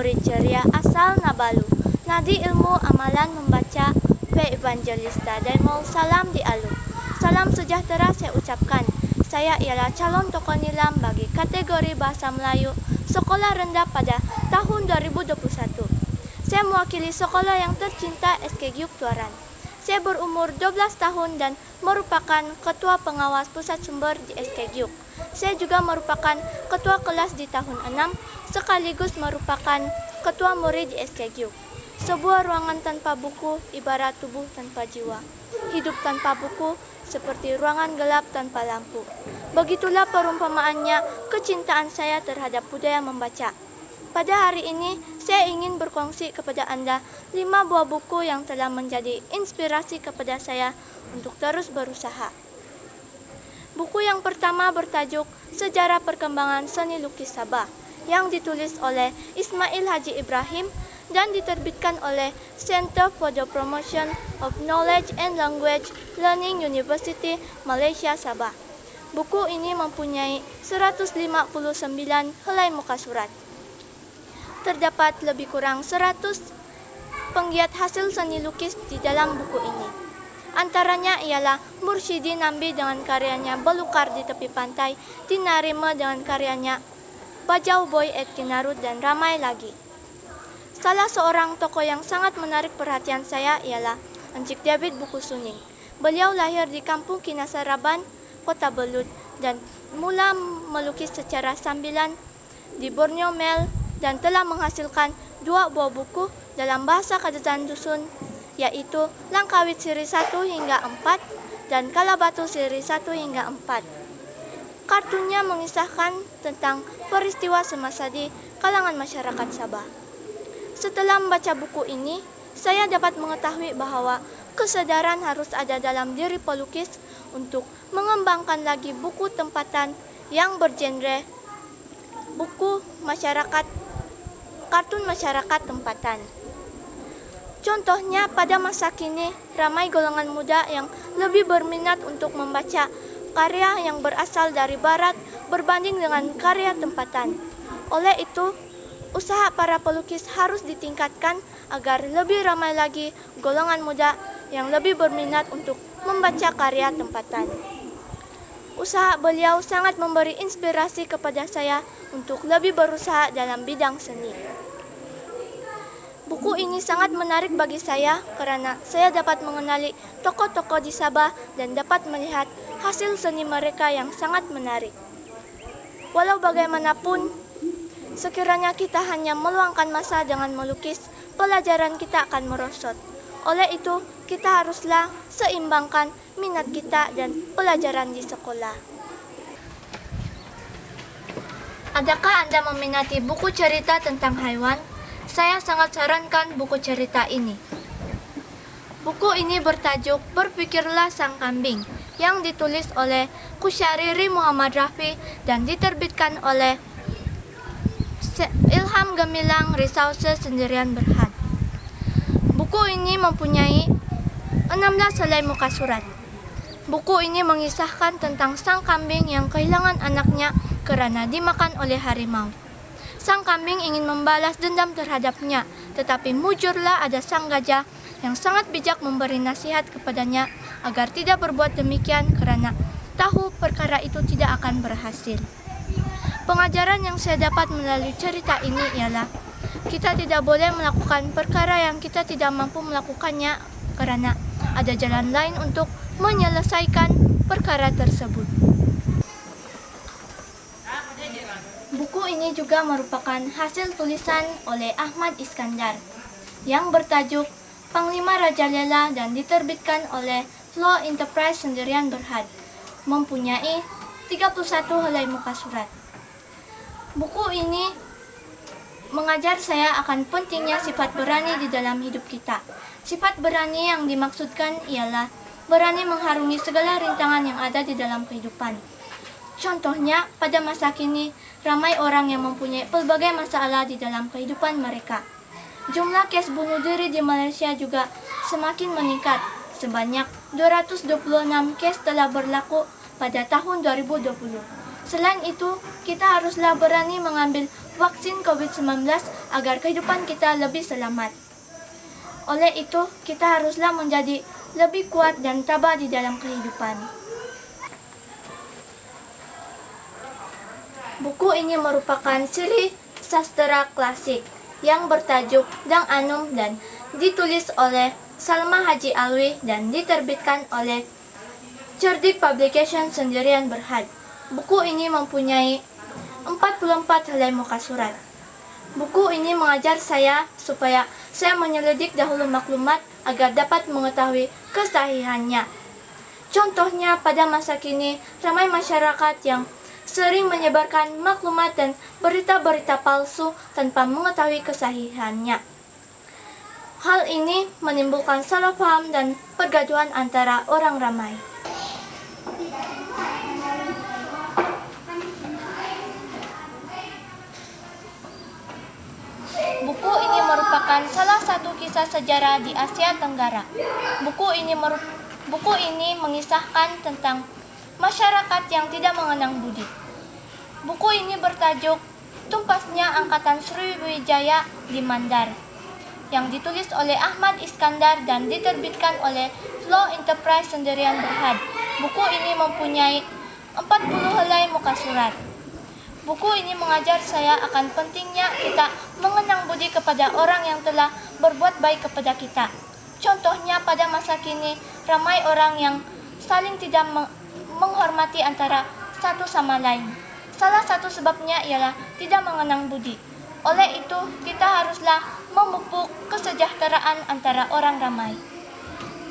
murid ceria asal Nabalu. Nadi ilmu amalan membaca P. Evangelista dan mau salam di Alu. Salam sejahtera saya ucapkan. Saya ialah calon tokoh nilam bagi kategori bahasa Melayu sekolah rendah pada tahun 2021. Saya mewakili sekolah yang tercinta SK Gyuk Tuaran. Saya berumur 12 tahun dan merupakan ketua pengawas pusat sumber di SK Gyuk. Saya juga merupakan ketua kelas di tahun 6 sekaligus merupakan ketua murid di SK Gyuk. Sebuah ruangan tanpa buku ibarat tubuh tanpa jiwa. Hidup tanpa buku seperti ruangan gelap tanpa lampu. Begitulah perumpamaannya kecintaan saya terhadap budaya membaca. Pada hari ini, saya ingin berkongsi kepada Anda 5 buah buku yang telah menjadi inspirasi kepada saya untuk terus berusaha. Buku yang pertama bertajuk Sejarah Perkembangan Seni Lukis Sabah yang ditulis oleh Ismail Haji Ibrahim dan diterbitkan oleh Center for the Promotion of Knowledge and Language Learning University Malaysia Sabah. Buku ini mempunyai 159 helai muka surat. Terdapat lebih kurang 100 penggiat hasil seni lukis di dalam buku ini. Antaranya ialah Mursyidi Nambi dengan karyanya Belukar di Tepi Pantai, Tinarima dengan karyanya Bajau Boy et Kinarut, dan ramai lagi. Salah seorang tokoh yang sangat menarik perhatian saya ialah Encik David Buku Suning. Beliau lahir di kampung Kinasaraban, Kota Belud, dan mula melukis secara sambilan di Borneo Mel dan telah menghasilkan 2 buah buku dalam bahasa Kadazan Dusun, yaitu Langkawit seri 1 hingga 4 dan Kalabatu seri 1 hingga 4. Kartunnya mengisahkan tentang peristiwa semasa di kalangan masyarakat Sabah. Setelah membaca buku ini, saya dapat mengetahui bahwa kesadaran harus ada dalam diri pelukis untuk mengembangkan lagi buku tempatan yang bergenre buku masyarakat, kartun masyarakat tempatan. Contohnya pada masa kini, ramai golongan muda yang lebih berminat untuk membaca karya yang berasal dari barat berbanding dengan karya tempatan. Oleh itu, usaha para pelukis harus ditingkatkan agar lebih ramai lagi golongan muda yang lebih berminat untuk membaca karya tempatan. Usaha beliau sangat memberi inspirasi kepada saya untuk lebih berusaha dalam bidang seni. Buku ini sangat menarik bagi saya karena saya dapat mengenali tokoh-tokoh di Sabah dan dapat melihat hasil seni mereka yang sangat menarik. Walau bagaimanapun, sekiranya kita hanya meluangkan masa dengan melukis, pelajaran kita akan merosot. Oleh itu, kita haruslah seimbangkan minat kita dan pelajaran di sekolah. Adakah Anda meminati buku cerita tentang hewan? Saya sangat sarankan buku cerita ini. Buku ini bertajuk Berpikirlah Sang Kambing yang ditulis oleh Kusyariri Muhammad Rafi dan diterbitkan oleh Ilham Gemilang Resources Sendirian Berhad. Buku ini mempunyai 16 helai muka surat. Buku ini mengisahkan tentang sang kambing yang kehilangan anaknya karena dimakan oleh harimau. Sang kambing ingin membalas dendam terhadapnya, tetapi mujurlah ada sang gajah yang sangat bijak memberi nasihat kepadanya agar tidak berbuat demikian karena tahu perkara itu tidak akan berhasil. Pengajaran yang saya dapat melalui cerita ini ialah kita tidak boleh melakukan perkara yang kita tidak mampu melakukannya karena ada jalan lain untuk menyelesaikan perkara tersebut. Buku ini juga merupakan hasil tulisan oleh Ahmad Iskandar yang bertajuk Panglima Rajalela dan diterbitkan oleh Flow Enterprise Sendirian Berhad. Mempunyai 31 helai muka surat. Buku ini mengajar saya akan pentingnya sifat berani di dalam hidup kita. Sifat berani yang dimaksudkan ialah berani mengharungi segala rintangan yang ada di dalam kehidupan. Contohnya, pada masa kini, ramai orang yang mempunyai pelbagai masalah di dalam kehidupan mereka. Jumlah kes bunuh diri di Malaysia juga semakin meningkat. Sebanyak 226 kes telah berlaku pada tahun 2020. Selain itu, kita haruslah berani mengambil vaksin COVID-19 agar kehidupan kita lebih selamat. Oleh itu, kita haruslah menjadi lebih kuat dan tabah di dalam kehidupan. Buku ini merupakan seri sastra klasik yang bertajuk Dang Anum dan ditulis oleh Salma Haji Alwi dan diterbitkan oleh Cerdik Publication Sendirian Berhad. Buku ini mempunyai 44 helai muka surat. Buku ini mengajar saya supaya saya menyelidik dahulu maklumat agar dapat mengetahui kesahihannya. Contohnya, pada masa kini ramai masyarakat yang sering menyebarkan maklumat dan berita-berita palsu tanpa mengetahui kesahihannya. Hal ini menimbulkan salah paham dan pergaduhan antara orang ramai. Buku ini merupakan salah satu kisah sejarah di Asia Tenggara. Buku ini mengisahkan tentang masyarakat yang tidak mengenang budi. Buku ini bertajuk Tumpasnya Angkatan Sriwijaya di Mandar, yang ditulis oleh Ahmad Iskandar dan diterbitkan oleh Flow Enterprise Sendirian Berhad. Buku ini mempunyai 40 helai muka surat. Buku ini mengajar saya akan pentingnya kita mengenang budi kepada orang yang telah berbuat baik kepada kita. Contohnya, pada masa kini ramai orang yang saling tidak menghormati antara satu sama lain. Salah satu sebabnya ialah tidak mengenang budi. Oleh itu, kita haruslah memupuk kesejahteraan antara orang ramai.